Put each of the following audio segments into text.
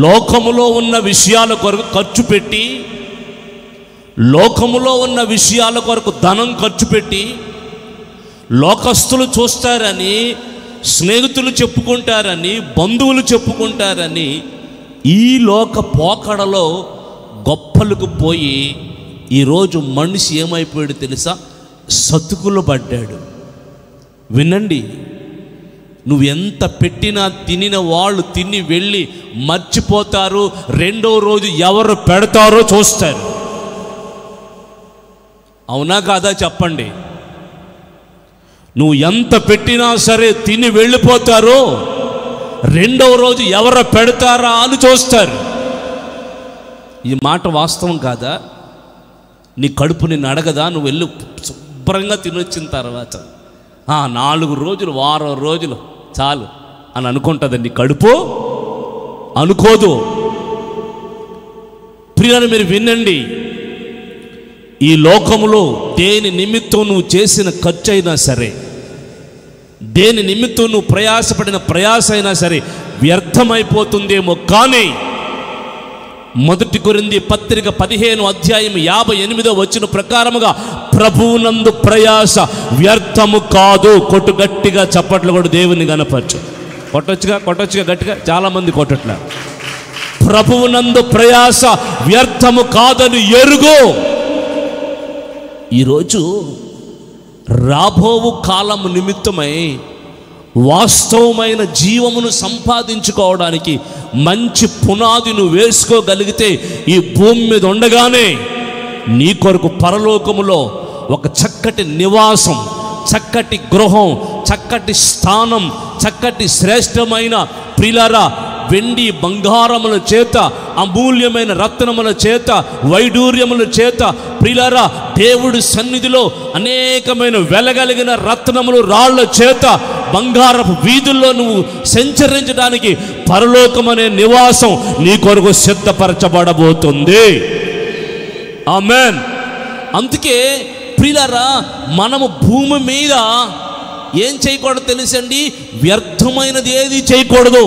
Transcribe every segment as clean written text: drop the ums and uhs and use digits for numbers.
లోకములో ఉన్న విషయాల కొరకు ఖర్చు పెట్టి, లోకములో ఉన్న విషయాల కొరకు ధనం ఖర్చు పెట్టి, లోకస్తులు చూస్తారని, స్నేహితులు చెప్పుకుంటారని, బంధువులు చెప్పుకుంటారని ఈ లోక పోకడలో గొప్పలకు పోయి ఈరోజు మనిషి ఏమైపోయాడు తెలుసా? సతుకులు పడ్డాడు. వినండి, నువ్వు ఎంత పెట్టినా తినిన వాళ్ళు తిని వెళ్ళి మర్చిపోతారు. రెండో రోజు ఎవరు పెడతారో చూస్తారు. అవునా కాదా చెప్పండి? నువ్వు ఎంత పెట్టినా సరే తిని వెళ్ళిపోతారో, రెండవ రోజు ఎవరు పెడతారా అని చూస్తారు. ఈ మాట వాస్తవం కాదా? నీ కడుపు నిన్ను అడగదా? నువ్వు వెళ్ళి శుభ్రంగా తినొచ్చిన తర్వాత 4 రోజులు, వారం రోజులు చాలు అని అనుకుంటుందండి కడుపు? అనుకోదు. ప్రియులను మీరు వినండి, ఈ లోకములో దేని నిమిత్తం నువ్వు చేసిన ఖర్చు అయినా సరే, దేని నిమిత్తం నువ్వు ప్రయాసపడిన ప్రయాస అయినా సరే వ్యర్థమైపోతుందేమో. కానీ 1 కొరింథీ పత్రిక 15వ అధ్యాయం 58వ వచన ప్రకారముగా ప్రభువునందు ప్రయాస వ్యర్థము కాదు. కొట్టు గట్టిగా చప్పట్లు కూడా దేవుని గణపరచు. కొట్టొచ్చుగా గట్టిగా. చాలామంది కొట్టట్లా. ప్రభువునందు ప్రయాస వ్యర్థము కాదని ఎరుగు. ఈరోజు రాబోవు కాలము నిమిత్తమై వాస్తవమైన జీవమును సంపాదించుకోవడానికి మంచి పునాది నువ్వు వేసుకోగలిగితే ఈ భూమి మీద ఉండగానే నీ కొరకు పరలోకములో ఒక చక్కటి నివాసం, చక్కటి గృహం, చక్కటి స్థానం, చక్కటి శ్రేష్టమైన ప్రియులారా వెండి బంగారముల చేత, అమూల్యమైన రత్నముల చేత, వైడూర్యముల చేత ప్రియులారా దేవుడి సన్నిధిలో అనేకమైన వెలగలిగిన రత్నములు రాళ్ల చేత బంగారపు వీధుల్లో నువ్వు సంచరించడానికి పరలోకమనే నివాసం నీ కొరకు సిద్ధపరచబడబోతుంది. ఆమేన్. అందుకే ప్రియులారా మనము భూమి మీద ఏం చేయకూడదు తెలుసండి? వ్యర్థమైనది ఏది చేయకూడదు.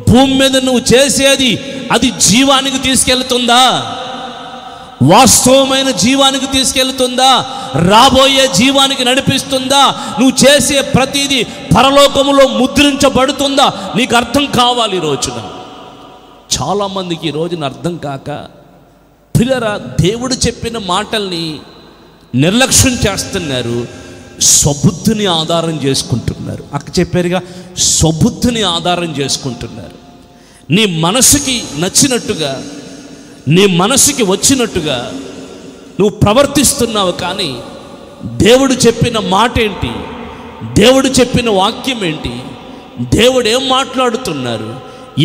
భూమి మీద నువ్వు చేసేది అది జీవానికి తీసుకెళ్తుందా? వాస్తవమైన జీవానికి తీసుకెళ్తుందా? రాబోయే జీవానికి నడిపిస్తుందా? నువ్వు చేసే ప్రతిదీ పరలోకములో ముద్రించబడుతుందా? నీకు అర్థం కావాలి. ఈ రోజున చాలామందికి ఈ రోజున అర్థం కాక ప్రియులారా దేవుడు చెప్పిన మాటల్ని నిర్లక్ష్యం చేస్తున్నారు. స్వబుద్ధిని ఆధారం చేసుకుంటున్నారు. అక్క చెప్పారుగా, స్వబుద్ధిని ఆధారం చేసుకుంటున్నారు. నీ మనసుకి నచ్చినట్టుగా, నీ మనసుకి వచ్చినట్టుగా నువ్వు ప్రవర్తిస్తున్నావు. కానీ దేవుడు చెప్పిన మాట ఏంటి? దేవుడు చెప్పిన వాక్యం ఏంటి? దేవుడు ఏం మాట్లాడుతున్నారు,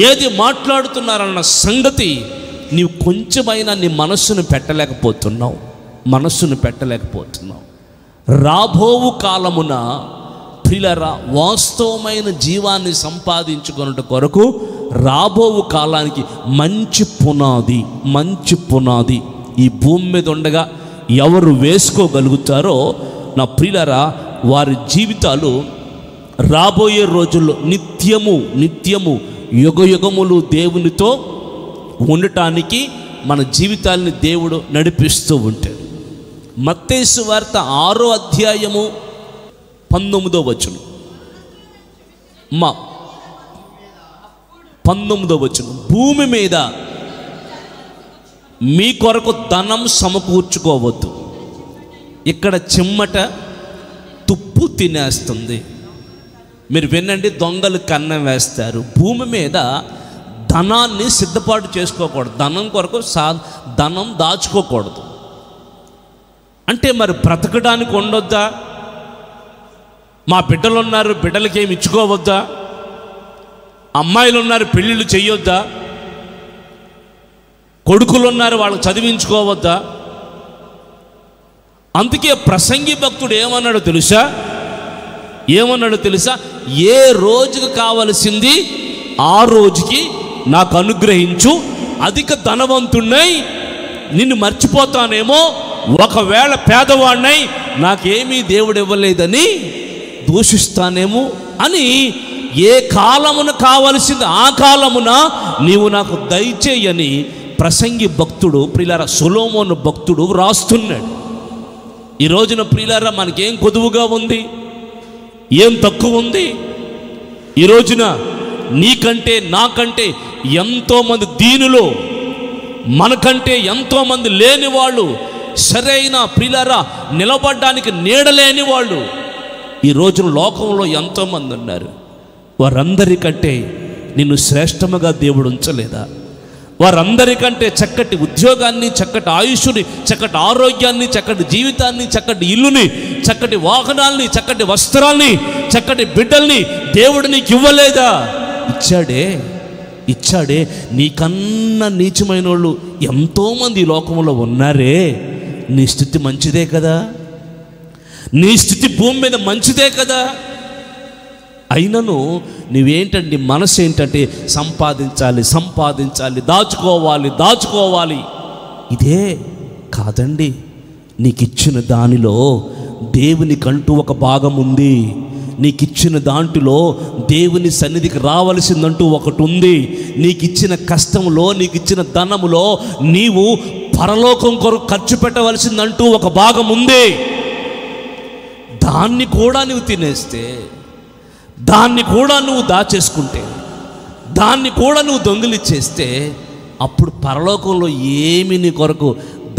ఏది మాట్లాడుతున్నారన్న సంగతి నీవు కొంచెమైనా నీ మనస్సును పెట్టలేకపోతున్నావు. రాబోవు కాలమున ప్రియులారా వాస్తవమైన జీవాన్ని సంపాదించుకొనుట కొరకు రాబోవు కాలానికి మంచి పునాది ఈ భూమి మీద ఉండగా ఎవరు వేసుకోగలుగుతారో నా ప్రియులారా వారి జీవితాలు రాబోయే రోజుల్లో నిత్యము యుగయుగములు దేవునితో ఉండటానికి మన జీవితాలని దేవుడు నడిపిస్తూ ఉంటాడు. మత్తయి సువార్త 6వ అధ్యాయము 19వ వచనం. 19వ వచనం. భూమి మీద మీ కొరకు ధనం సమకూర్చుకోవద్దు. ఇక్కడ చిమ్మట తుప్పు తినేస్తుంది. మీరు వినండి, దొంగలు కన్నం వేస్తారు. భూమి మీద ధనాన్ని సిద్ధపాటు చేసుకోకూడదు. ధనం కొరకు ధనం దాచుకోకూడదు. అంటే మరి బ్రతకడానికి ఉండొద్దా? మా బిడ్డలు ఉన్నారు, బిడ్డలకి ఏమి ఇచ్చుకోవద్దా? అమ్మాయిలు ఉన్నారు, పెళ్ళిళ్ళు చెయ్యొద్దా? కొడుకులు ఉన్నారు, వాళ్ళకి చదివించుకోవద్దా? అందుకే ప్రసంగి భక్తుడు ఏమన్నాడో తెలుసా? ఏ రోజుకి కావలసింది ఆ రోజుకి నాకు అనుగ్రహించు. అధిక ధనవంతుణ్ణై నిన్ను మర్చిపోతానేమో, ఒకవేళ పేదవాడినై నాకేమీ దేవుడు ఇవ్వలేదని దూషిస్తానేమో అని ఏ కాలమున కావలసింది ఆ కాలమున నీవు నాకు దయచేయని ప్రసంగి భక్తుడు ప్రియులారా, సొలొమోను భక్తుడు రాస్తున్నాడు. ఈ రోజున ప్రియులారా మనకేం కొదువుగా ఉంది, ఏం తక్కువ ఉంది? ఈ రోజున నీకంటే నాకంటే ఎంతోమంది దీనులు, మనకంటే ఎంతోమంది లేని వాళ్ళు, సరైన ప్రియులారా నిలబడడానికి నీడలేని వాళ్ళు ఈ రోజున లోకంలో ఎంతోమంది ఉన్నారు. వారందరికంటే నిన్ను శ్రేష్టముగా దేవుడు ఉంచలేదా? వారందరికంటే చక్కటి ఉద్యోగాన్ని, చక్కటి ఆయుష్ని, చక్కటి ఆరోగ్యాన్ని, చక్కటి జీవితాన్ని, చక్కటి ఇల్లుని, చక్కటి వాహనాల్ని, చక్కటి వస్త్రాల్ని, చక్కటి బిడ్డల్ని దేవుడు నీకు ఇవ్వలేదా? ఇచ్చాడే. నీకన్నా నీచమైన వాళ్ళు ఎంతోమంది ఈ లోకంలో ఉన్నారే. నీ స్థితి మంచిదే కదా, నీ స్థితి భూమి మీద మంచిదే కదా. అయినను నువ్వేంటంటే మనసు ఏంటంటే సంపాదించాలి, దాచుకోవాలి. ఇదే కాదండి. నీకు ఇచ్చిన దానిలో దేవునికంటూ ఒక భాగం ఉంది. నీకు ఇచ్చిన దాంట్లో దేవుని సన్నిధికి రావలసిందంటూ ఒకటి ఉంది. నీకు ఇచ్చిన కష్టంలో, నీకు ఇచ్చిన ధనములో నీవు పరలోకం కొరకు ఖర్చు పెట్టవలసిందంటూ ఒక భాగం ఉంది. దాన్ని కూడా నువ్వు తినేస్తే, దాన్ని కూడా నువ్వు దాచేసుకుంటే, దాన్ని కూడా నువ్వు దొంగిలిచ్చేస్తే అప్పుడు పరలోకంలో ఏమి నీ కొరకు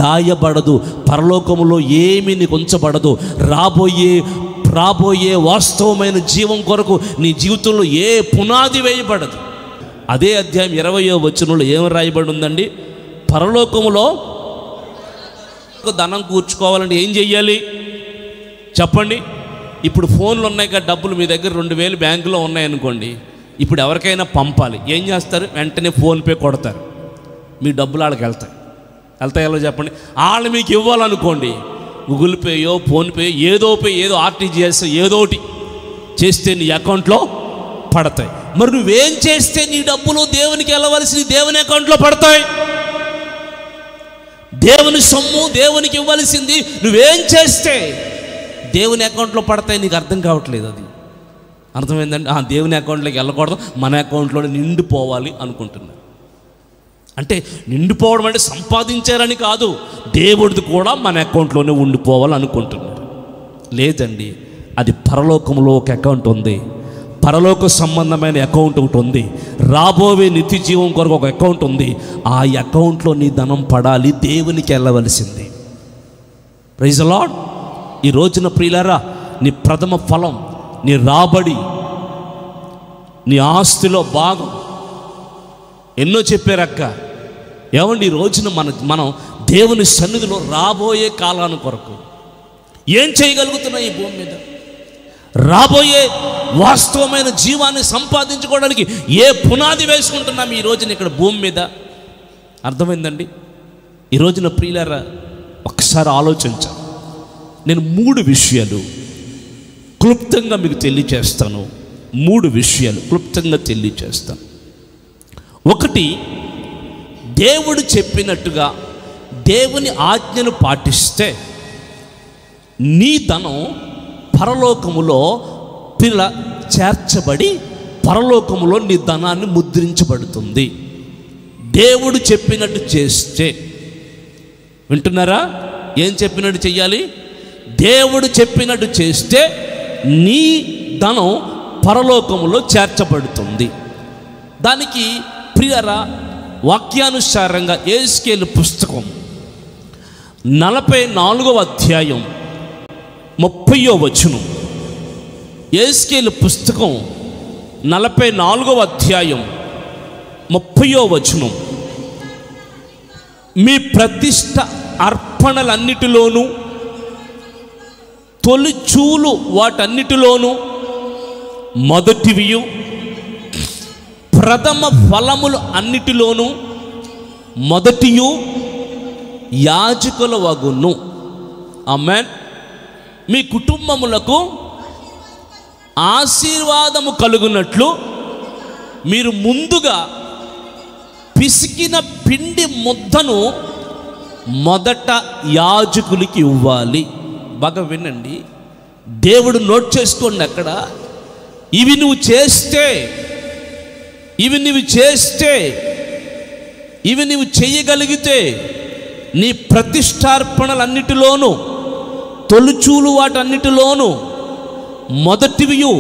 దాయబడదు, పరలోకంలో ఏమి నీకు ఉంచబడదు. రాబోయే వాస్తవమైన జీవం కొరకు నీ జీవితంలో ఏ పునాది వేయబడదు. అదే అధ్యాయం 20వ వచనంలో ఏం రాయబడి ఉందండి? పరలోకములో ధనం కూర్చుకోవాలంటే ఏం చెయ్యాలి చెప్పండి? ఇప్పుడు ఫోన్లు ఉన్నాయి కదా, డబ్బులు మీ దగ్గర 2000 బ్యాంకులో ఉన్నాయనుకోండి. ఇప్పుడు ఎవరికైనా పంపాలి, ఏం చేస్తారు? వెంటనే ఫోన్పే కొడతారు, మీ డబ్బులు వాళ్ళకి వెళ్తాయో చెప్పండి. వాళ్ళు మీకు ఇవ్వాలనుకోండి, గూగుల్ పేయో, ఫోన్పే, ఏదో ఆర్టీజీఎస్ ఏదోటి చేస్తే నీ అకౌంట్లో పడతాయి. మరి నువ్వేం చేస్తే నీ డబ్బులు దేవునికి వెళ్ళవలసి దేవుని అకౌంట్లో పడతాయి? దేవుని సొమ్ము దేవునికి ఇవ్వాల్సింది నువ్వేం చేస్తే దేవుని అకౌంట్లో పడతాయి? నీకు అర్థం కావట్లేదు. అది అర్థమైందండి. దేవుని అకౌంట్లోకి వెళ్ళకూడదు, మన అకౌంట్లోనే నిండిపోవాలి అనుకుంటున్నారు. అంటే నిండిపోవడం అంటే సంపాదించారని కాదు, దేవుడిది కూడా మన అకౌంట్లోనే ఉండిపోవాలి అనుకుంటున్నారు. లేదండి, అది పరలోకంలో ఒక అకౌంట్ ఉంది, పరలోక సంబంధమైన అకౌంట్ ఒకటి ఉంది, రాబోయే నిత్య జీవం కొరకు ఒక అకౌంట్ ఉంది. ఆ అకౌంట్లో నీ ధనం పడాలి, దేవునికి వెళ్ళవలసింది. Praise the lord. ఈ రోజున ప్రియులారా, నీ ప్రథమ ఫలం, నీ రాబడి, నీ ఆస్తిలో భాగం ఎన్నో చెప్పారక్క. ఏమండి, ఈ రోజున మనం దేవుని సన్నిధిలో రాబోయే కాలాన్ని కొరకు ఏం చేయగలుగుతున్నాయి? ఈ భూమి మీద రాబోయే వాస్తవమైన జీవాన్ని సంపాదించుకోవడానికి ఏ పునాది వేసుకుంటున్నాం ఈ రోజున ఇక్కడ భూమి మీద? అర్థమైందండి. ఈ రోజున ప్రియులారా, ఒక్కసారి ఆలోచించాను. నేను 3 విషయాలు క్లుప్తంగా మీకు తెలియచేస్తాను. 3 విషయాలు క్లుప్తంగా తెలియచేస్తాను. ఒకటి, దేవుడు చెప్పినట్టుగా దేవుని ఆజ్ఞను పాటిస్తే నీ ధనం పరలోకములో చేర్చబడి పరలోకములో నీ ధనాన్ని ముద్రించబడుతుంది. దేవుడు చెప్పినట్టు చేస్తే, వింటున్నారా? ఏం చెప్పినట్టు చెయ్యాలి? దేవుడు చెప్పినట్టు చేస్తే నీ ధనం పరలోకములో చేర్చబడుతుంది. దానికి ప్రియరా, వాక్యానుసారంగా యెహెజ్కేలు పుస్తకం 44వ అధ్యాయం 30వ వచనం. యెహెజ్కేలు పుస్తకం 44వ అధ్యాయం 30వ వచనం. మీ ప్రతిష్ట అర్పణలన్నిటిలోనూ, తొలిచూలు వాటన్నిటిలోనూ మొదటివియు, ప్రథమ ఫలములు అన్నిటిలోనూ మొదటియు యాజకుల వగును. ఆమేన్. మీ కుటుంబములకు ఆశీర్వాదము కలుగునట్లు మీరు ముందుగా పిసికిన పిండి ముద్దను మొదట యాజకులకి ఇవ్వాలి. బాగా వినండి, దేవుడు నోట్ చేసుకోండి. అక్కడ ఇవి నువ్వు చేస్తే, ఇవి నువ్వు చేయగలిగితే నీ ప్రతిష్టార్పణలన్నిటిలోనూ, తొలుచూలు వాటన్నిటిలోనూ, మొదటివియు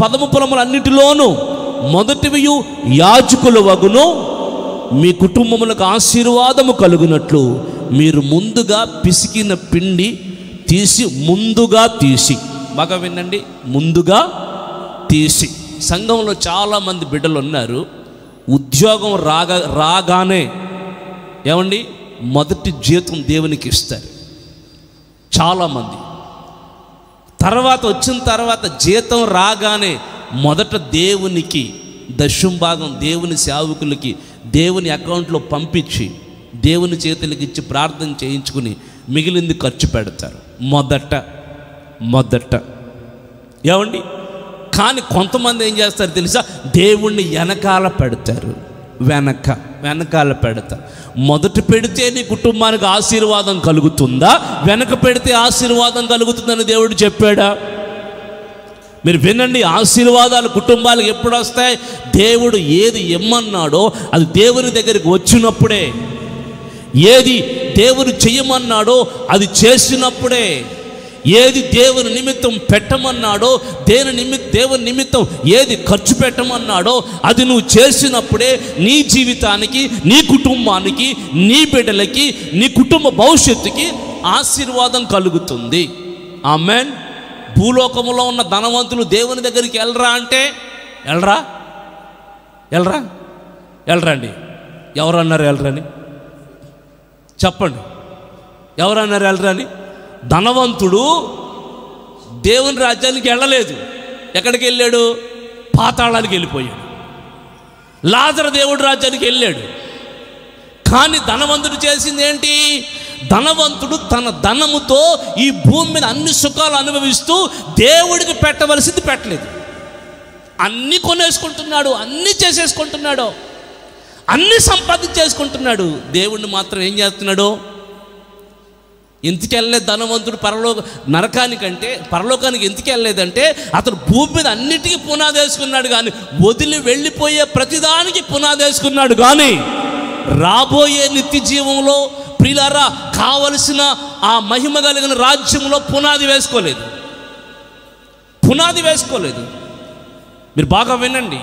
పదము పొలములన్నిటిలోనూ మొదటివియు యాజకుల వగును, మీ కుటుంబములకు ఆశీర్వాదము కలుగునట్లు మీరు ముందుగా పిసికిన పిండి ముందుగా తీసి, బాగా వినండి, ముందుగా తీసి. సంఘంలో చాలామంది బిడ్డలు ఉన్నారు, ఉద్యోగం రాగానే ఏమండి మొదటి జీతం దేవునికి ఇస్తారు చాలామంది. వచ్చిన తర్వాత జీతం రాగానే మొదట దేవునికి దశంభాగం దేవుని సేవకులకి దేవుని అకౌంట్లో పంపించి దేవుని చేతులకి ఇచ్చి ప్రార్థన చేయించుకుని మిగిలింది ఖర్చు పెడతారు మొదట ఏమండి. కానీ కొంతమంది ఏం చేస్తారు తెలుసా, దేవుణ్ణి వెనకాల పెడతారు, వెనకాల పెడతారు. మొదట పెడితే నీ కుటుంబానికి ఆశీర్వాదం కలుగుతుందా, వెనక పెడితే ఆశీర్వాదం కలుగుతుందని దేవుడు చెప్పాడా? మీరు వినండి, ఆశీర్వాదాలు కుటుంబాలకు ఎప్పుడు వస్తాయి? దేవుడు ఏది ఇమ్మన్నాడో అది దేవుని దగ్గరికి వచ్చినప్పుడే, ఏది దేవుడు చెయ్యమన్నాడో అది చేసినప్పుడే, ఏది దేవుని నిమిత్తం పెట్టమన్నాడో దేవుని నిమిత్తం ఏది ఖర్చు పెట్టమన్నాడో అది నువ్వు చేసినప్పుడే నీ జీవితానికి, నీ కుటుంబానికి, నీ బిడ్డలకి, నీ కుటుంబ భవిష్యత్తుకి ఆశీర్వాదం కలుగుతుంది. ఆమేన్. భూలోకములో ఉన్న ధనవంతులు దేవుని దగ్గరికి వెళ్ళరా అంటే వెళ్ళరండి. ఎవరన్నారు వెళ్ళరని? చెప్పండి, ఎవరన్నారు వెళ్ళరని? ధనవంతుడు దేవుని రాజ్యానికి వెళ్ళలేదు. ఎక్కడికి వెళ్ళాడు? పాతాళానికి వెళ్ళిపోయాడు. లాజరు దేవుడి రాజ్యానికి వెళ్ళాడు. కానీ ధనవంతుడు చేసింది ఏంటి? ధనవంతుడు తన ధనముతో ఈ భూమి మీద అన్ని సుఖాలు అనుభవిస్తూ దేవుడికి పెట్టవలసింది పెట్టలేదు. అన్నీ కొనేసుకుంటున్నాడు, అన్నీ చేసేసుకుంటున్నాడు, అన్నీ సంపాదించేసుకుంటున్నాడు. దేవుడిని మాత్రం ఏం చేస్తున్నాడు? ఎందుకు వెళ్ళలేదు ధనవంతుడు పరలోకానికి ఎందుకు వెళ్ళలేదంటే అతను భూమి మీద అన్నిటికీ పునాది వేసుకున్నాడు, కానీ వదిలి వెళ్ళిపోయే ప్రతిదానికి పునాది వేసుకున్నాడు, కానీ రాబోయే నిత్య జీవంలో ప్రియులారా కావలసిన ఆ మహిమ కలిగిన రాజ్యంలో పునాది వేసుకోలేదు. మీరు బాగా వినండి,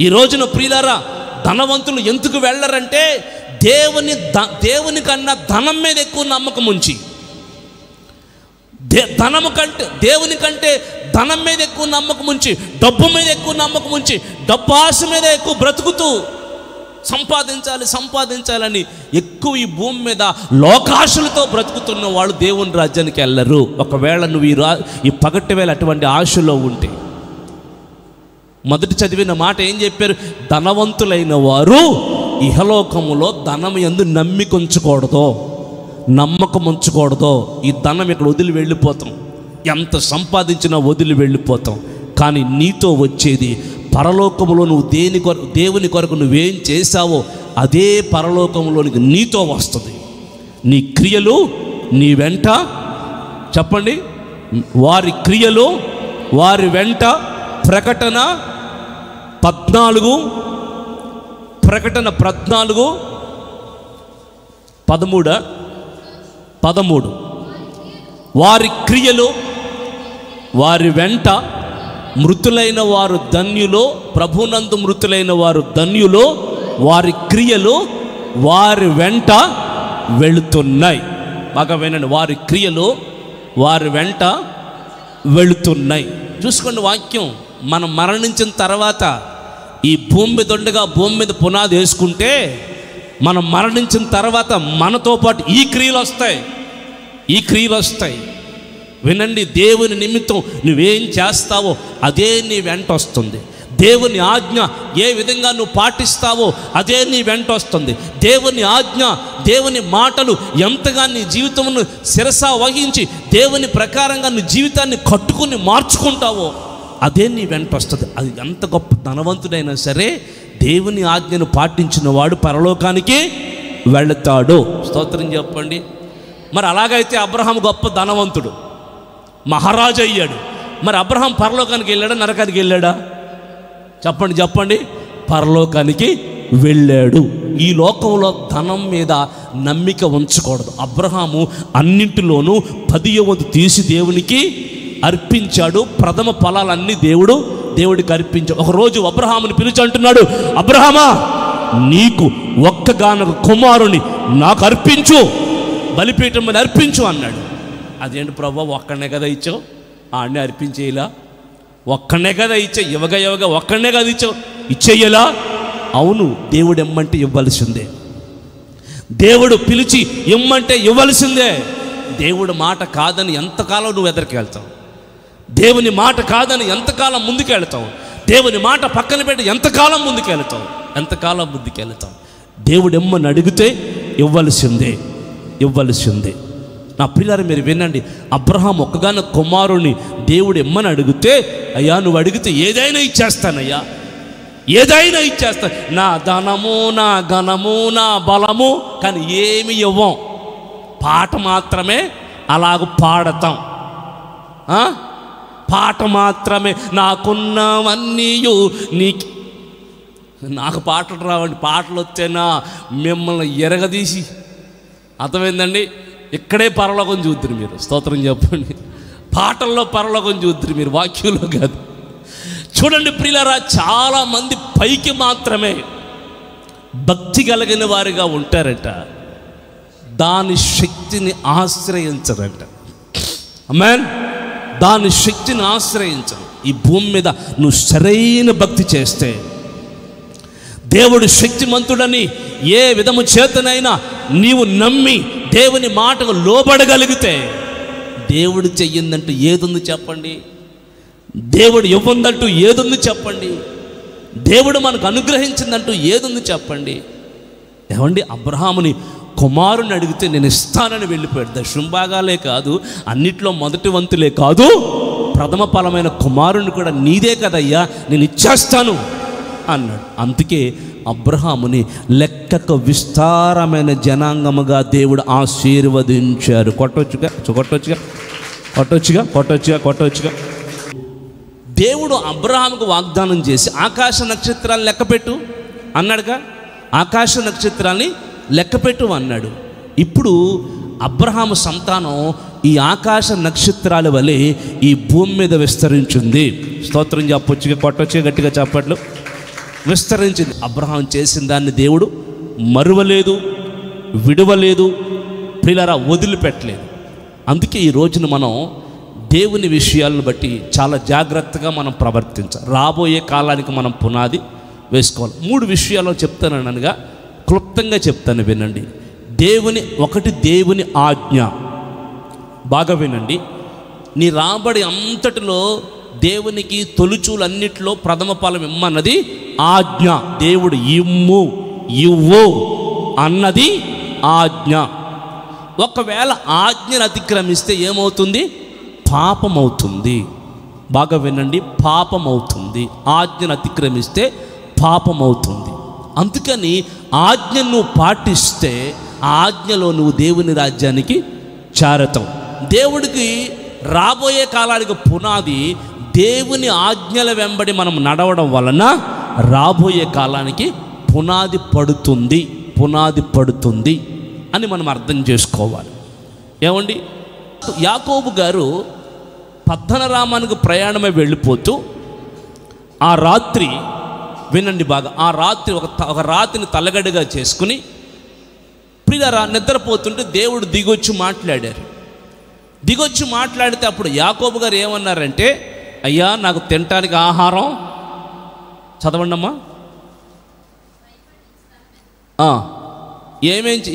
ఈ రోజున ప్రియులారా ధనవంతులు ఎందుకు వెళ్ళరంటే దేవుని కన్నా ధనం మీద ఎక్కువ నమ్మకం ఉంచి, దేవుని కంటే ధనం మీద ఎక్కువ నమ్మకం ఉంచి, డబ్బు మీద ఎక్కువ నమ్మకం ఉంచి, డబ్బు ఆశ మీద ఎక్కువ బ్రతుకుతూ సంపాదించాలని ఎక్కువ ఈ భూమి మీద లోకాశలతో బ్రతుకుతున్న వాళ్ళు దేవుని రాజ్యానికి వెళ్ళరు. ఒకవేళ నువ్వు ఈ పగటి వేళ అటువంటి ఆశలో ఉంటే, మొదటి చదివిన మాట ఏం చెప్పారు? ధనవంతులైన వారు ఇహలోకములో ధనం యందు నమ్మకం ఉంచకూడదో. ఈ ధనం ఇక్కడ వదిలి వెళ్ళిపోతాం, ఎంత సంపాదించినా వదిలి వెళ్ళిపోతాం. కానీ నీతో వచ్చేది పరలోకములో నువ్వు దేవుని కొరకు నువ్వేం చేశావో అదే పరలోకములోనికి నీతో వస్తుంది. నీ క్రియలు నీ వెంట, చెప్పండి, వారి క్రియలు వారి వెంట. ప్రకటన 14:13 వారి క్రియలు వారి వెంట, మృతులైన వారు ధన్యులో, ప్రభునందు మృతులైన వారు ధన్యులో, వారి క్రియలు వారి వెంట వెళుతున్నాయి. బాగా వినండి, వారి క్రియలు వారి వెంట వెళుతున్నాయి. చూసుకోండి వాక్యం. మనం మరణించిన తర్వాత ఈ భూమి మీద పునాది వేసుకుంటే, మనం మరణించిన తర్వాత మనతో పాటు ఈ క్రియలు వస్తాయి. వినండి, దేవుని నిమిత్తం నువ్వేం చేస్తావో అదే నీ వెంట వస్తుంది. దేవుని ఆజ్ఞ ఏ విధంగా నువ్వు పాటిస్తావో అదే నీ వెంట వస్తుంది. దేవుని ఆజ్ఞ, దేవుని మాటలు ఎంతగా నీ జీవితమును శిరసా వహించి దేవుని ప్రకారంగా నీ జీవితాన్ని కట్టుకుని మార్చుకుంటావో అదే నీ వెంట వస్తుంది. అది ఎంత గొప్ప ధనవంతుడైనా సరే దేవుని ఆజ్ఞను పాటించిన వాడు పరలోకానికి వెళతాడు. స్తోత్రం చెప్పండి. మరి అలాగైతే అబ్రహాం గొప్ప ధనవంతుడు, మహారాజు అయ్యాడు. మరి అబ్రహాం పరలోకానికి వెళ్ళాడా, నరకానికి వెళ్ళాడా? చెప్పండి. పరలోకానికి వెళ్ళాడు. ఈ లోకంలో ధనం మీద నమ్మిక ఉంచకూడదు. అబ్రహాము అన్నింటిలోనూ 10వ వంతు తీసి దేవునికి అర్పించాడు. ప్రథమ ఫలాలన్నీ దేవుడికి అర్పించాడు. ఒకరోజు అబ్రహాముని పిలిచి అంటున్నాడు, అబ్రహామా, నీకు ఒక్కగానొక కుమారుని నాకు అర్పించు, బలిపీఠం మీద అర్పించు అన్నాడు. అదేంటి ప్రభు, ఒక్కడనే కదా ఇచ్చావు, ఆడనే అర్పించేలా? ఒక్కడనే కదా ఇచ్చావు, ఇవ్వగా ఒక్కడనే కదా ఇచ్చావు, ఇచ్చేయలా? అవును, దేవుడు ఇమ్మంటే ఇవ్వాల్సిందే. దేవుడు పిలిచి ఇమ్మంటే ఇవ్వాల్సిందే. దేవుడు మాట కాదని ఎంతకాలం నువ్వు ఎదరికెళ్తావు? దేవుని మాట కాదని ఎంతకాలం ముందుకెళ్తావు? దేవుని మాట పక్కన పెట్టి ఎంతకాలం ముందుకెళ్తావు? దేవుడు ఇమ్మని అడిగితే ఇవ్వాల్సిందే. నా పిల్లలు మీరు వినండి, అబ్రహాం ఒక్కగానో కుమారుని దేవుడు ఇమ్మని అడిగితే, అయ్యా నువ్వు అడిగితే ఏదైనా ఇచ్చేస్తానయ్యా, ఏదైనా ఇచ్చేస్తాను, నా ధనము, నా ఘనము, నా బలము, కానీ ఏమి ఇవ్వం. పాట మాత్రమే అలాగ పాడతాం. పాట మాత్రమే, నాకున్నవన్నీ నీకు. నాకు పాటలు రావండి, పాటలు వచ్చేనా మిమ్మల్ని ఎరగదీసి, అర్థమైందండి? ఇక్కడే పరలోకం చూద్దరు మీరు. స్తోత్రం చెప్పండి. పాటల్లో పరలోకం చూద్దరు మీరు, వాక్యంలో కాదు. చూడండి ప్రియులారా, చాలామంది పైకి మాత్రమే భక్తి కలిగిన వారిగా ఉంటారట, దాని శక్తిని ఆశ్రయించరంట. ఆమేన్. దాని శక్తిని ఆశ్రయించరు. ఈ భూమి మీద నువ్వు సరైన భక్తి చేస్తే, దేవుడు శక్తిమంతుడని ఏ విధము చేతనైనా నీవు నమ్మి దేవుని మాటకు లోబడగలిగితే, దేవుడు చెయ్యిందంటూ ఏదుంది చెప్పండి? దేవుడు ఇవ్వందంటూ ఏదుంది చెప్పండి? దేవుడు మనకు అనుగ్రహించిందంటూ ఏదుంది చెప్పండి? ఏమండి, అబ్రహాముని కుమారుని అడిగితే నేను ఇస్తానని వెళ్ళిపోయాడు. దశంభాగాలే కాదు, అన్నిట్లో మొదటి వంతులే కాదు, ప్రథమ ఫలమైన కుమారుని కూడా నీదే కదయ్యా, నేను ఇచ్చేస్తాను అన్నాడు. అందుకే అబ్రహాముని లెక్కకు విస్తారమైన జనాంగముగా దేవుడు ఆశీర్వదించారు. కొట్టొచ్చుగా. దేవుడు అబ్రహాముకు వాగ్దానం చేసి ఆకాశ నక్షత్రాలను లెక్కపెట్టు అన్నాడుగా. ఆకాశ నక్షత్రాల్ని లెక్కపెట్టు అన్నాడు. ఇప్పుడు అబ్రహాము సంతానం ఈ ఆకాశ నక్షత్రాల వలె ఈ భూమి మీద విస్తరించింది. స్తోత్రం చెప్పొచ్చుగా, కొట్టొచ్చుగా, గట్టిగా చెప్పట్లు. విస్తరించింది. అబ్రహాం చేసిన దాన్ని దేవుడు మరువలేదు, విడవలేదు, ప్రియులారా వదిలిపెట్టలేదు. అందుకే ఈ రోజున మనం దేవుని విషయాలను బట్టి చాలా జాగ్రత్తగా మనం ప్రవర్తించాలి. రాబోయే కాలానికి మనం పునాది వేసుకోవాలి. 3 విషయాలు చెప్తాననగా క్లుప్తంగా చెప్తాను, వినండి. దేవుని ఆజ్ఞ. బాగా వినండి. నీ రాబడి అంతటిలో దేవునికి తొలుచూలన్నిటిలో ప్రథమ ఫలం ఇమ్మన్నది ఆజ్ఞ. దేవుడు ఇవ్వు అన్నది ఆజ్ఞ. ఒకవేళ ఆజ్ఞను అతిక్రమిస్తే ఏమవుతుంది? పాపమవుతుంది. బాగా వినండి, పాపమవుతుంది. ఆజ్ఞను అతిక్రమిస్తే పాపమవుతుంది. అందుకని ఆజ్ఞను నువ్వు పాటిస్తే ఆ ఆజ్ఞలో నువ్వు దేవుని రాజ్యానికి చేరతావు. దేవుడికి రాబోయే కాలానికి పునాది దేవుని ఆజ్ఞల వెంబడి మనం నడవడం వలన రాబోయే కాలానికి పునాది పడుతుంది అని మనం అర్థం చేసుకోవాలి. ఏమండి, యాకోబు గారు పద్దనరామానికి ప్రయాణమై వెళ్ళిపోతూ ఆ రాత్రి, వినండి బాగా, ఆ రాత్రి ఒక రాత్రిని తలగడగా చేసుకుని ప్రియులారా నిద్రపోతుంటే దేవుడు దిగొచ్చి మాట్లాడితే అప్పుడు యాకోబు గారు ఏమన్నారంటే, అయ్యా నాకు తినటానికి ఆహారం చదవండి అమ్మా,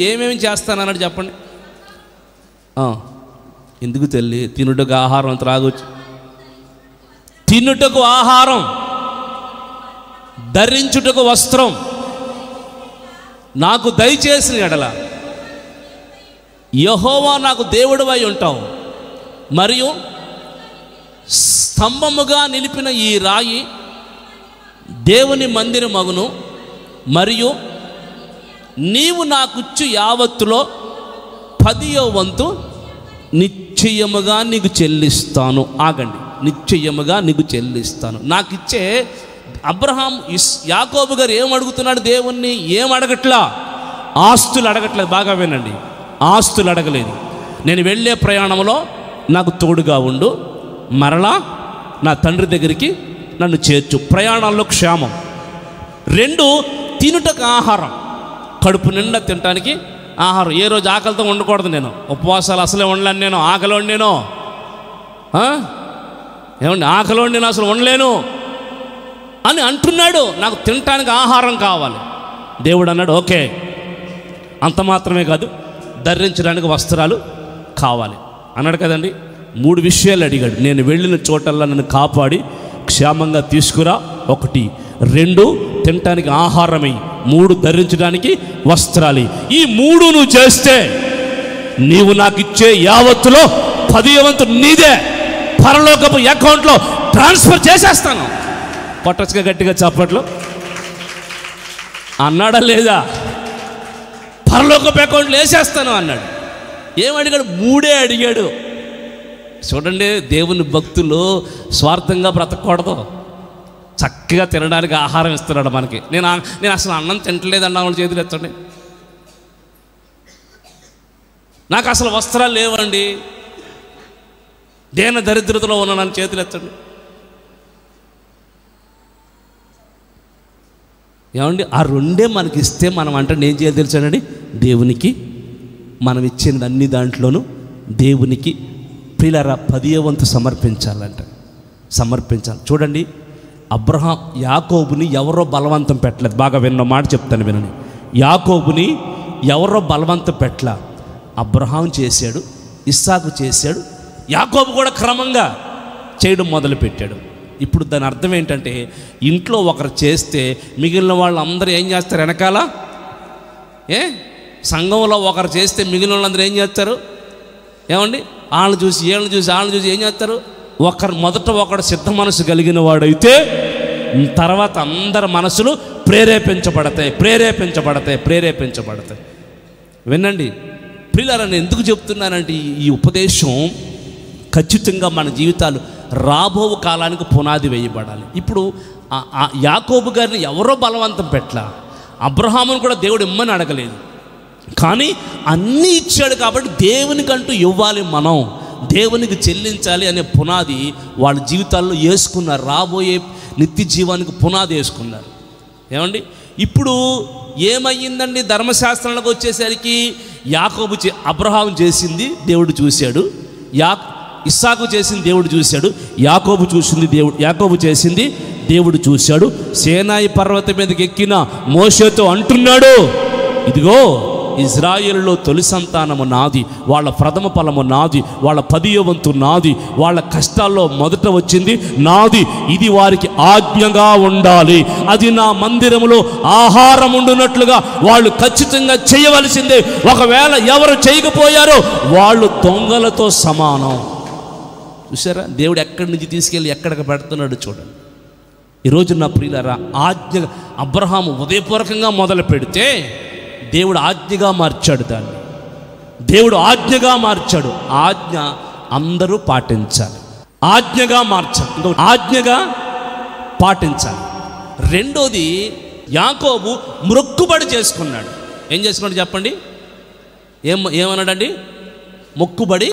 ఏమేమి చేస్తానన్నాడు చెప్పండి. ఎందుకు తల్లి? తినుటకు ఆహారం త్రాగొచ్చు, తినుటకు ఆహారం, ధరించుటకు వస్త్రం నాకు దయచేసిన ఎడల యెహోవా నాకు దేవుడివై ఉంటావు, మరియు స్తంభముగా నిలిపిన ఈ రాయి దేవుని మందిరమగును, మరియు నీవు నాకుచ్చు యావత్తులో 10వ వంతు నిశ్చయముగా నీకు చెల్లిస్తాను. ఆగండి, నిశ్చయముగా నీకు చెల్లిస్తాను. నాకు ఇచ్చే అబ్రహాం యాకోబు గారు ఏం అడుగుతున్నాడు? దేవుణ్ణి ఏం అడగట్లా, ఆస్తులు అడగట్లేదు. బాగా వినండి, ఆస్తులు అడగలేదు. నేను వెళ్ళే ప్రయాణంలో నాకు తోడుగా ఉండు, మరలా నా తండ్రి దగ్గరికి నన్ను చేర్చు, ప్రయాణాల్లో క్షేమం. 2, తినుటకు ఆహారం, కడుపు నిండా తినటానికి ఆహారం. ఏ రోజు ఆకలితో ఉండకూడదు. నేను ఉపవాసాలు అసలే ఉండలేను, నేను ఆకలి వండిను. ఏమండి, ఆకలి వండి నేను అసలు ఉండలేను అని అంటున్నాడు. నాకు తినటానికి ఆహారం కావాలి. దేవుడు అన్నాడు, ఓకే, అంత మాత్రమే కాదు, ధరించడానికి వస్త్రాలు కావాలి అన్నాడు కదండి. 3 విషయాలు అడిగాడు. నేను వెళ్ళిన చోటల్లా నన్ను కాపాడి క్షేమంగా తీసుకురా, 1. 2, తినటానికి ఆహారమై, 3, ధరించడానికి వస్త్రాలు. ఈ 3 నువ్వు చేస్తే నీవు నాకు ఇచ్చే యావత్తులో 10వ వంతు నీదే, పరలోకపు అకౌంట్లో ట్రాన్స్ఫర్ చేసేస్తాను. పట్టచ్చుగా గట్టిగా చప్పట్లు అన్నాడా లేదా? పరలోకపు అకౌంట్లో వేసేస్తాను అన్నాడు. ఏమడిగాడు? 3 అడిగాడు. చూడండి, దేవుని భక్తులు స్వార్థంగా బ్రతకూడదు. చక్కగా తినడానికి ఆహారం ఇస్తున్నాడు మనకి. నేను అసలు అన్నం తింటలేదు అన్న వాళ్ళు చేతులు ఎత్తండి. నాకు అసలు వస్త్రాలు లేవండి, దేన దరిద్రతలో ఉన్నాను చేతులు ఎత్తండి. ఏమండి, ఆ 2 మనకి ఇస్తే మనం అంటే ఏం చేయాలి తెలుసానండి? దేవునికి మనం ఇచ్చిన అన్ని దాంట్లోనూ దేవునికి ప్రియులారా 10వ వంతు సమర్పించాలి. చూడండి, అబ్రహాం యాకోబుని ఎవరో బలవంతం పెట్టలేదు. బాగా విన్న మాట చెప్తాను వినండి. యాకోబుని ఎవరో బలవంతం పెట్టలే. అబ్రహాం చేశాడు, ఇస్సాకు చేశాడు, యాకోబు కూడా క్రమంగా చేయడం మొదలుపెట్టాడు. ఇప్పుడు దాని అర్థం ఏంటంటే, ఇంట్లో ఒకరు చేస్తే మిగిలిన వాళ్ళు అందరూ ఏం చేస్తారు? వెనకాల సంఘంలో ఒకరు చేస్తే మిగిలిన వాళ్ళందరూ ఏం చేస్తారు? ఏమండి, వాళ్ళని చూసి ఏం చేస్తారు? మొదట ఒకడు సిద్ధ మనసు కలిగిన వాడైతే తర్వాత అందరి మనసులు ప్రేరేపించబడతాయి. వినండి ప్రియులారా, నేను ఎందుకు చెప్తున్నానంటే ఈ ఉపదేశం ఖచ్చితంగా మన జీవితాలు రాబో కాలానికి పునాది వేయబడాలి. ఇప్పుడు యాకోబు గారిని ఎవరో బలవంతం పెట్టలా, అబ్రహామును కూడా దేవుడు ఇమ్మని అడగలేదు, కానీ అన్నీ ఇచ్చాడు కాబట్టి దేవునికంటూ ఇవ్వాలి, మనం దేవునికి చెల్లించాలి అనే పునాది వాళ్ళ జీవితాల్లో వేసుకున్నారు. రాబోయే నిత్య జీవానికి పునాది వేసుకున్నారు. ఏమండి, ఇప్పుడు ఏమయ్యిందండి? ధర్మశాస్త్రాలకు వచ్చేసరికి అబ్రహాం చేసింది దేవుడు చూశాడు, ఇస్సాకు చేసింది దేవుడు చూశాడు, యాకోబు చేసింది దేవుడు చూశాడు. సేనాయి పర్వతం మీదకి ఎక్కిన మోషేతో అంటున్నాడు, ఇదిగో ఇజ్రాయేలులో తొలి సంతానము నాది, వాళ్ళ ప్రథమ ఫలము నాది, వాళ్ళ 10వ వంతు నాది, వాళ్ళ కష్టాల్లో మొదట వచ్చింది నాది, ఇది వారికి ఆజ్ఞగా ఉండాలి, అది నా మందిరములో ఆహారం ఉండునట్లుగా వాళ్ళు ఖచ్చితంగా చేయవలసిందే, ఒకవేళ ఎవరు చేయకపోయారో వాళ్ళు దొంగలతో సమానం. చూసారా, దేవుడు ఎక్కడి నుంచి తీసుకెళ్ళి ఎక్కడికి పెడుతున్నాడు చూడండి. ఈరోజు నా ప్రియులారా, ఆజ్ఞ అబ్రహాము ఉదయపూర్వకంగా మొదలు పెడితే దేవుడు ఆజ్ఞగా మార్చాడు. దాన్ని దేవుడు ఆజ్ఞగా మార్చాడు. ఆజ్ఞ అందరూ పాటించాలి, ఆజ్ఞగా మార్చాలి, ఆజ్ఞగా పాటించాలి. రెండోది, యాకోబు మొక్కుబడి చేసుకున్నాడు. ఏం చేసుకున్నాడు చెప్పండి? ఏమన్నాడండి? మొక్కుబడి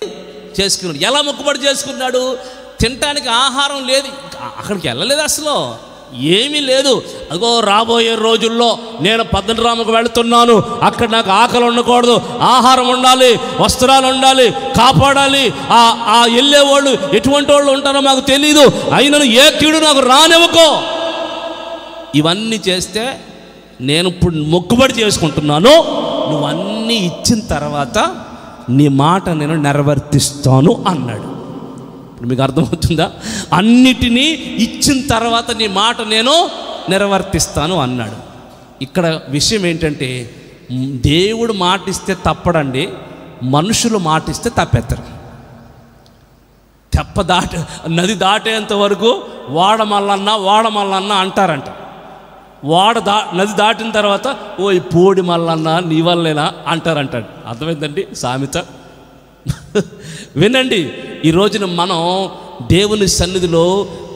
చేసుకున్నాడు. ఎలా మొక్కుబడి చేసుకున్నాడు? తినటానికి ఆహారం లేదు, అక్కడికి వెళ్ళలేదు, అసలు ఏమీ లేదు. అదిగో రాబోయే రోజుల్లో నేను పద్దనరాముకు వెళుతున్నాను, అక్కడ నాకు ఆకలి ఉండకూడదు, ఆహారం ఉండాలి, వస్త్రాలు ఉండాలి, కాపాడాలి. ఆ వెళ్ళేవాళ్ళు ఎటువంటి వాళ్ళు ఉంటారో మాకు తెలీదు, అయినను ఏ కీడు నాకు రానివ్వకో. ఇవన్నీ చేస్తే నేను ఇప్పుడు మొక్కుబడి చేసుకుంటున్నాను, నువ్వన్నీ ఇచ్చిన తర్వాత నీ మాట నేను నెరవేర్తిస్తాను అన్నాడు. మీకు అర్థమవుతుందా? అన్నిటినీ ఇచ్చిన తర్వాత నీ మాట నేను నెరవేర్తిస్తాను అన్నాడు. ఇక్కడ విషయం ఏంటంటే, దేవుడు మాట ఇస్తే తప్పడండి, మనుషులు మాట ఇస్తే తప్పెత్తరు. నది దాటేంత వరకు వాడమల్లన్న అంటారంట. నది దాటిన తర్వాత ఓ పోడి మల్లన్న నీ వల్లేనా అంటారంటాడు. అర్థమైందండి సామెత? వినండి, ఈ రోజున మనం దేవుని సన్నిధిలో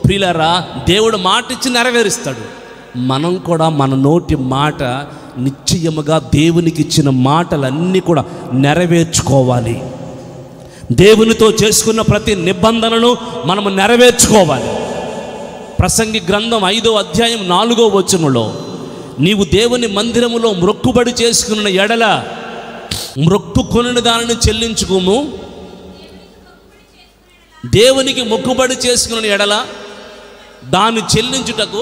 ప్రియులారా దేవుడు మాట ఇచ్చి నెరవేరుస్తాడు. మనం కూడా మన నోటి మాట నిశ్చయముగా దేవునికి ఇచ్చిన మాటలన్నీ కూడా నెరవేర్చుకోవాలి. దేవునితో చేసుకున్న ప్రతి నిబంధనను మనము నెరవేర్చుకోవాలి. ప్రసంగి గ్రంథం 5వ అధ్యాయం 4వ వచనంలో, నీవు దేవుని మందిరములో మ్రొక్కుబడి చేసుకున్న ఎడల మ్రొక్కుకొనిన దానిని చెల్లించుకోము, దేవునికి మొక్కుబడి చేసుకున్న ఎడల దాన్ని చెల్లించుటకు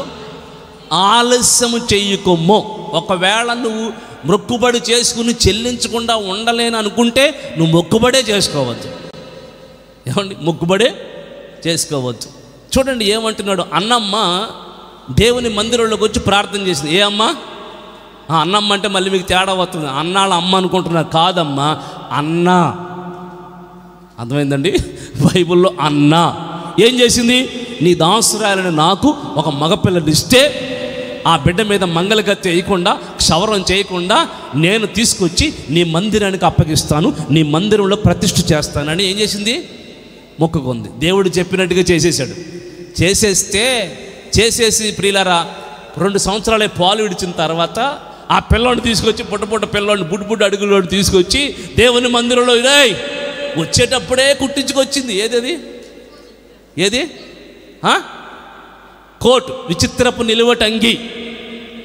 ఆలస్యము చెయ్యకొమ్ము. ఒకవేళ నువ్వు మొక్కుబడి చేసుకుని చెల్లించకుండా ఉండలేను అనుకుంటే నువ్వు మొక్కుబడే చేసుకోవచ్చు. ఏమండి, మొక్కుబడే చేసుకోవచ్చు. చూడండి ఏమంటున్నాడు. అన్నమ్మ దేవుని మందిరంలోకి వచ్చి ప్రార్థన చేసింది. ఏ అమ్మ? అన్నమ్మ అంటే మళ్ళీ మీకు తేడా వస్తుంది. అన్నాళ్ళ అమ్మ అనుకుంటున్నారు. కాదమ్మా, అన్న. అర్థమైందండి? బైబిల్లో అన్న ఏం చేసింది? నీ దాసురాలని నాకు ఒక మగపిల్లనిస్తే ఆ బిడ్డ మీద మంగళగత్తె వేయకుండా, క్షవరం చేయకుండా నేను తీసుకొచ్చి నీ మందిరానికి అప్పగిస్తాను, నీ మందిరంలో ప్రతిష్ఠ చేస్తానని ఏం చేసింది? మొక్కుకుంది. దేవుడు చెప్పినట్టుగా చేసేసాడు. చేసేసి ప్రియులారా 2 సంవత్సరాలే పాలు విడిచిన తర్వాత ఆ పిల్లోని తీసుకొచ్చి పుట్ట పిల్లోని బుడ్డు అడుగులోని తీసుకొచ్చి దేవుని మందిరంలో వచ్చేటప్పుడే కుట్టించుకొచ్చింది. ఏది కోట్, విచిత్రపు నిలువటంగి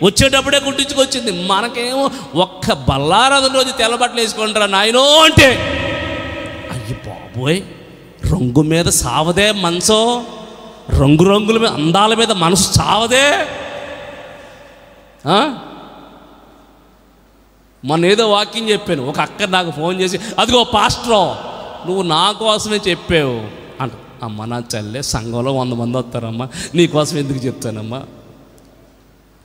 వచ్చేటప్పుడే కుట్టించుకొచ్చింది. మనకేమో ఒక్క బల్లారాధన రోజు తెల్లబట్టలు వేసుకుంటారా నాయనో అంటే, అయ్యి బాబోయ్, రంగు మీద సావదే మనసో, రంగుల మీద అందాల మీద మనసు చావదే. మొన్న ఏదో వాకింగ్ చెప్పాను. ఒక అక్క నాకు ఫోన్ చేసి, అదిగో పాస్టరో నువ్వు నా కోసమే చెప్పావు అంట. అమ్మ నా చల్లే, సంఘంలో 100 మంది వస్తారమ్మా, నీకోసం ఎందుకు చెప్తానమ్మా,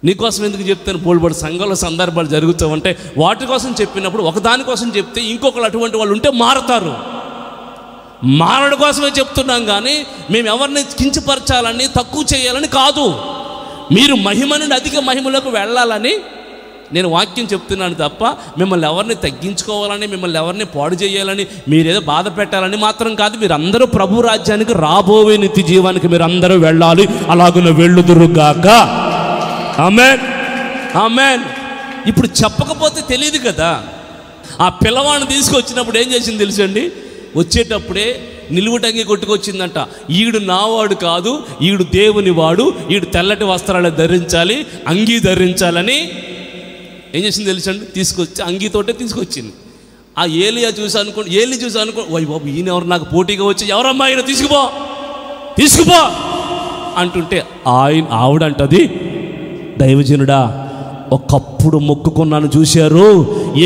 నీకోసం ఎందుకు చెప్తాను? బోల్బడి సంఘంలో సందర్భాలు జరుగుతామంటే వాటి కోసం చెప్పినప్పుడు ఒకదానికోసం చెప్తే ఇంకొకరు అటువంటి వాళ్ళు ఉంటే మారుతారు. మారడం కోసమే చెప్తున్నాం కానీ మేము ఎవరిని కించపరచాలని, తక్కువ చేయాలని కాదు. మీరు మహిమ నుండి అధిక మహిమలోకి వెళ్ళాలని నేను వాక్యం చెప్తున్నాను తప్ప మిమ్మల్ని ఎవరిని తగ్గించుకోవాలని, మిమ్మల్ని ఎవరిని పాడు చేయాలని, మీరేదో బాధ పెట్టాలని మాత్రం కాదు. మీరు అందరూ ప్రభు రాజ్యానికి, రాబోయే నిత్య జీవానికి మీరు అందరూ వెళ్ళాలి. అలాగున వెళ్ళుదురుగాక. ఆమేన్, ఆమేన్. ఇప్పుడు చెప్పకపోతే తెలియదు కదా. ఆ పిల్లవాడిని తీసుకొచ్చినప్పుడు ఏం చేసింది తెలుసండి? వచ్చేటప్పుడే నిలువుటంగి కొట్టుకొచ్చిందంట. ఈడు నావాడు కాదు, ఈడు దేవుని వాడు, ఈడు తెల్లటి వస్త్రాలు ధరించాలి, అంగీ ధరించాలని ఏం చేసింది తెలుసండి? తీసుకొచ్చి అంగీతోటే తీసుకొచ్చింది. ఆ ఏలి చూసి అనుకో వై బాబు, ఈయన ఎవరు నాకు పోటీగా వచ్చి, ఎవరమ్మా ఆయన, తీసుకుపో అంటుంటే ఆవిడంటది, దైవజనుడా ఒకప్పుడు మొక్కుకున్నాను చూశారు,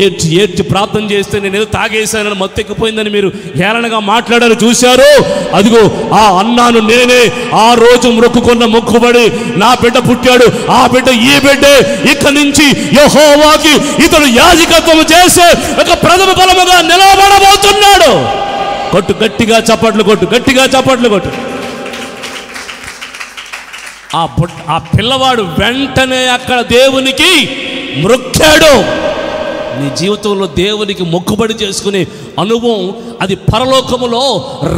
ఏడ్చి ప్రార్థన చేస్తే నేను ఏదో తాగేశానని మత్తెక్కిపోయిందని మీరు హేళనగా మాట్లాడారు చూశారు. అదిగో ఆ అన్నాను నేనే. ఆ రోజు మొక్కుకున్న మొక్కుబడి నా బిడ్డ పుట్టాడు, ఆ బిడ్డ ఈ బిడ్డే. ఇక్కడి నుంచి యెహోవాకి ఇతడు యాజకత్వం చేసే ఒక ప్రథమ ఫలముగా నిలబడబోతున్నాడు. కొట్టు, గట్టిగా చప్పట్లు కొట్టు, గట్టిగా చప్పట్లు కొట్టు. ఆ పిల్లవాడు వెంటనే అక్కడ దేవునికి మొక్కాడు. నీ జీవితంలో దేవునికి మొక్కుబడి చేసుకునే అనుభవం అది పరలోకములో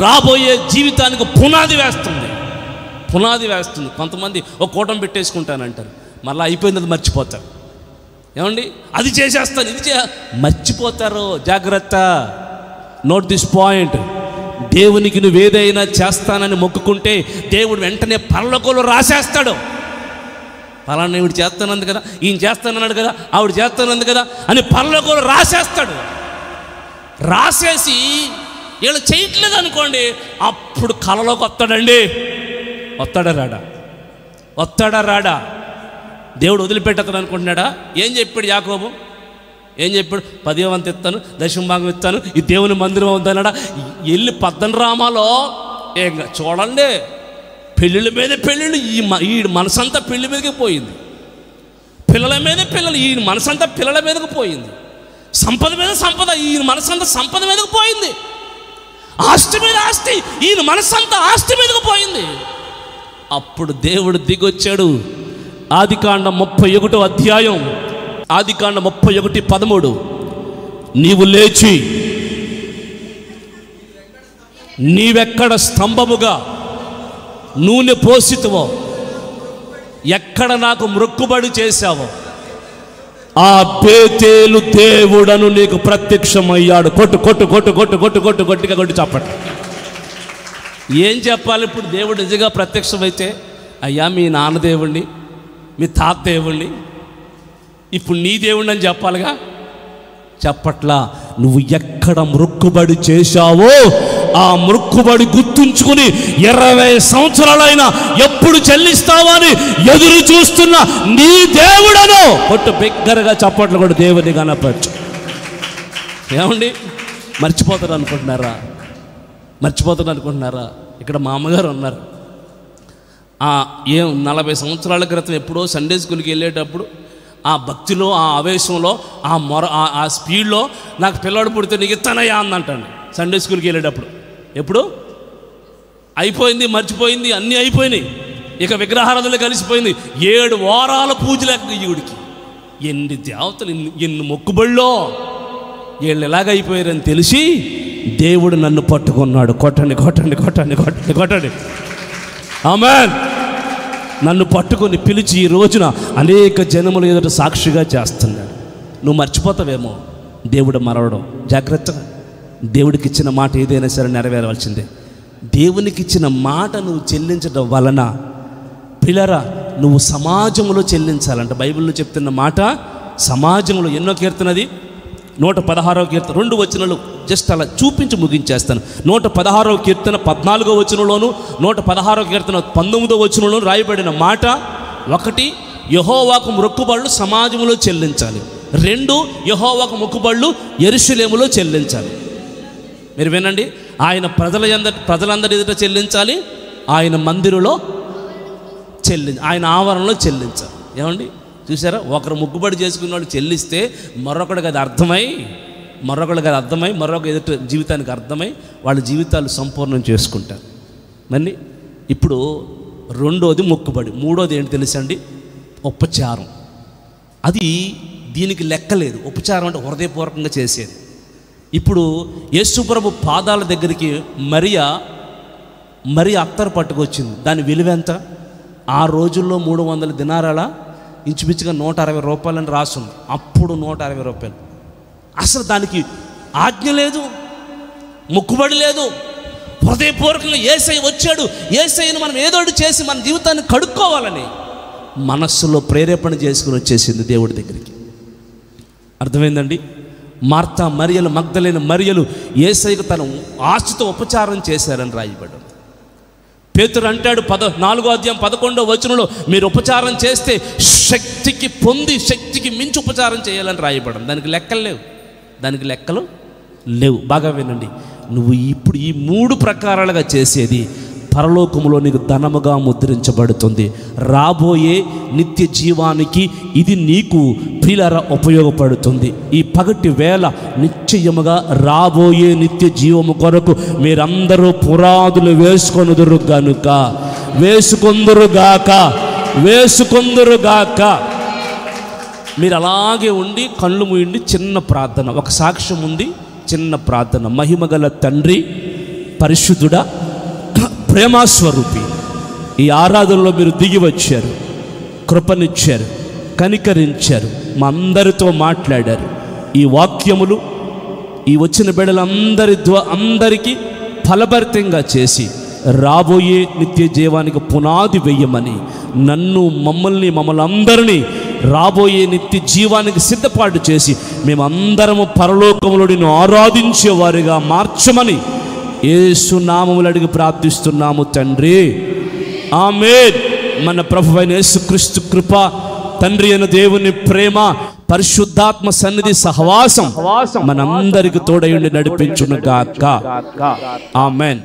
రాబోయే జీవితానికి పునాది వేస్తుంది. కొంతమంది ఒక కూటం పెట్టేసుకుంటానంటారు, మళ్ళీ అయిపోయింది, అది మర్చిపోతారు. ఏమండి, అది చేసేస్తాను, ఇది మర్చిపోతారు. జాగ్రత్త, నోట్ దిస్ పాయింట్. దేవునికి నువ్వేదైనా చేస్తానని మొక్కుకుంటే దేవుడు వెంటనే పరలోకంలో రాసేస్తాడు. ఫలానా ఈవిడ చేస్తానంది కదా, ఈయన చేస్తానన్నాడు కదా, ఆవిడ చేస్తానంది కదా అని పరలోకంలో రాసేస్తాడు. రాసేసి వీళ్ళు చేయట్లేదు అనుకోండి, అప్పుడు కలలోకి వస్తాడండి. వస్తాడా రాడా? దేవుడు వదిలిపెట్టతాడు అనుకుంటున్నాడా? ఏం చెప్పాడు యాకోబు? ఏం చెప్పాడు? 10వ వంతు ఇస్తాను, 10వ భాగం ఇస్తాను, ఈ దేవుని మందిరం అవుతానడా? వెళ్ళి పద్దనరామాలో చూడండి, పెళ్ళిళ్ళ మీద పెళ్ళిళ్ళు. ఈ మనసంతా పెళ్లి మీదకి పోయింది. పిల్లల మీద పిల్లలు, ఈ మనసంతా పిల్లల మీదకి పోయింది. సంపద మీద సంపద, ఈయన మనసంతా సంపద మీదకి పోయింది. ఆస్తి మీద ఆస్తి, ఈయన మనసంతా ఆస్తి మీదకి పోయింది. అప్పుడు దేవుడు దిగొచ్చాడు. ఆదికాండం 31వ అధ్యాయం, ఆదికాండం 31:13, నీవు లేచి నీవెక్కడ స్తంభముగా నూనె పోసితివో, ఎక్కడ నాకు మొక్కుబడి చేశావో ఆ బేతేలు దేవుడను నీకు ప్రత్యక్షమయ్యాడు. కొట్టు కొట్టు కొట్టు కొట్టు కొట్టు కొట్టు కొట్టిగా కొట్టి చెప్పండి. ఏం చెప్పాలి ఇప్పుడు? దేవుడు నిజంగా ప్రత్యక్షమైతే, అయ్యా మీ నాన్న దేవుణ్ణి, మీ తాత దేవుణ్ణి, ఇప్పుడు నీ దేవుణ్ణి అని చెప్పాలిగా. చెప్పట్లా. నువ్వు ఎక్కడ మొక్కుబడి చేశావో ఆ మొక్కుబడి గుర్తుంచుకుని 20 సంవత్సరాలైనా ఎప్పుడు చెల్లిస్తావా అని ఎదురు చూస్తున్న నీ దేవుడను కొట్టు బిగ్గరగా చప్పట్లు కూడా దేవుని కనపరచు. ఏమండి, మర్చిపోతారు అనుకుంటున్నారా? మర్చిపోతారు అనుకుంటున్నారా? ఇక్కడ మా అమ్మగారు ఉన్నారు. 40 సంవత్సరాల క్రితం ఎప్పుడో సండే స్కూల్కి వెళ్ళేటప్పుడు ఆ భక్తిలో, ఆ ఆవేశంలో, ఆ స్పీడ్లో నాకు పిల్లవాడు పుడితే నీకు ఇస్తానయ్యా అందంటండి. సండే స్కూల్కి వెళ్ళేటప్పుడు ఎప్పుడు అయిపోయింది, మర్చిపోయింది, అన్నీ అయిపోయినాయి. ఇక విగ్రహారాధనలు కలిసిపోయింది. 7 వారాల పూజలు ఈవిడికి. ఎన్ని దేవతలు, ఎన్ని మొక్కుబళ్ళో వీళ్ళు ఎలాగైపోయారని తెలిసి దేవుడు నన్ను పట్టుకున్నాడు. కొట్టండి కొట్టండి కొట్టండి కొట్టండి కొట్టండి. ఆమేన్. నన్ను పట్టుకొని పిలిచి ఈ రోజున అనేక జనములు ఎదుట సాక్షిగా చేస్తున్నాడు. నువ్వు మర్చిపోతావేమో, దేవుడు మరవడం. జాగ్రత్తగా. దేవుడికి ఇచ్చిన మాట ఏదైనా సరే నెరవేరవలసిందే. దేవునికి ఇచ్చిన మాట నువ్వు చెల్లించడం వలన పిల్లరా నువ్వు సమాజంలో చెల్లించాలంట. బైబిల్లో చెప్తున్న మాట సమాజంలో. ఎన్నో కీర్తనది? 116వ కీర్తన 2 వచనాలు జస్ట్ అలా చూపించి ముగించేస్తాను. 116వ కీర్తన 14వ వచనంలోను, 116వ కీర్తన 19వ వచనంలోను రాయబడిన మాట: 1, యెహోవాకు మొక్కుబళ్ళు సమాజంలో చెల్లించాలి. 2, యెహోవాకు మొక్కుబళ్ళు యెరూషలేములో చెల్లించాలి. మీరు వినండి, ఆయన ప్రజలందరి ఎదుట చెల్లించాలి, ఆయన మందిరంలో ఆయన ఆవరణలో చెల్లించాలి. ఏమండి, చూసారా? ఒకరు మొక్కుబడి చేసుకున్న వాళ్ళు చెల్లిస్తే మరొకడికి అది అర్థమై మరొక ఎదుట జీవితానికి అర్థమై వాళ్ళ జీవితాలు సంపూర్ణం చేసుకుంటారు. మరి ఇప్పుడు 2వది మొక్కుబడి. 3వది ఏంటి తెలుసండి? ఉపచారం. అది దీనికి లెక్కలేదు. ఉపచారం అంటే హృదయపూర్వకంగా చేసేది. ఇప్పుడు యేసుప్రభు పాదాల దగ్గరికి మరియ అత్తరు పట్టుకొచ్చింది. దాని విలువ ఎంత? ఆ రోజుల్లో 300 దినారాల ఇంచుమించుగా 160 రూపాయలని రాస్తుంది. అప్పుడు 160 రూపాయలు. అసలు దానికి ఆజ్ఞ లేదు, మొక్కుబడి లేదు. హృదయపూర్వకంగా యేసయ్య వచ్చాడు, యేసయ్యను మనం ఏదోటి చేసి మన జీవితాన్ని కడుక్కోవాలని మనస్సులో ప్రేరేపణ చేసుకుని వచ్చేసింది దేవుడి దగ్గరికి. అర్థమైందండి? మార్తా మరియలు, మగ్దలేన మరియలు యేసయ్యకు తన ఆస్తితో ఉపచారం చేశారని రాయబడ్డాడు. పేతురు అంటాడు 4వ అధ్యాయం 11వ వచనంలో, మీరు ఉపచారం చేస్తే శక్తికి మించి ఉపచారం చేయాలని రాయబడం. దానికి లెక్కలు లేవు. బాగా వినండి, నువ్వు ఇప్పుడు ఈ 3 ప్రకారాలుగా చేసేది పరలోకములో నీకు ధనముగా ముద్రించబడుతుంది. రాబోయే నిత్య జీవానికి ఇది నీకు ప్రియులారా ఉపయోగపడుతుంది. ఈ పగటి వేళ నిశ్చయముగా రాబోయే నిత్య జీవము కొరకు మీరందరూ పునాదులు వేసుకొందురుగాక. మీరు అలాగే ఉండి కళ్ళు మూయండి. చిన్న ప్రార్థన, ఒక సాక్ష్యం ఉంది. చిన్న ప్రార్థన. మహిమగల తండ్రి, పరిశుద్ధుడా, ప్రేమస్వరూపి, ఈ ఆరాధనలో మీరు దిగి వచ్చారు, కృపనిచ్చారు, కనికరించారు, మా అందరితో మాట్లాడారు. ఈ వాక్యములు ఈ వచ్చిన బిడ్డలందరికీ ఫలభరితంగా చేసి రాబోయే నిత్య జీవానికి పునాది వేయమని మమ్మల్ని అందరినీ రాబోయే నిత్య జీవానికి సిద్ధపాటు చేసి మేమందరము పరలోకములో నిన్ను ఆరాధించేవారిగా మార్చమని యేసు నామములో అడిగి ప్రార్థిస్తున్నాము తండ్రి. ఆమేన్. మన ప్రభువైన యేసుక్రీస్తు కృప, తండ్రి అయిన దేవుని ప్రేమ, పరిశుద్ధాత్మ సన్నిధి సహవాసం మనందరికి తోడయుండి నడిపించును గాక. ఆమేన్.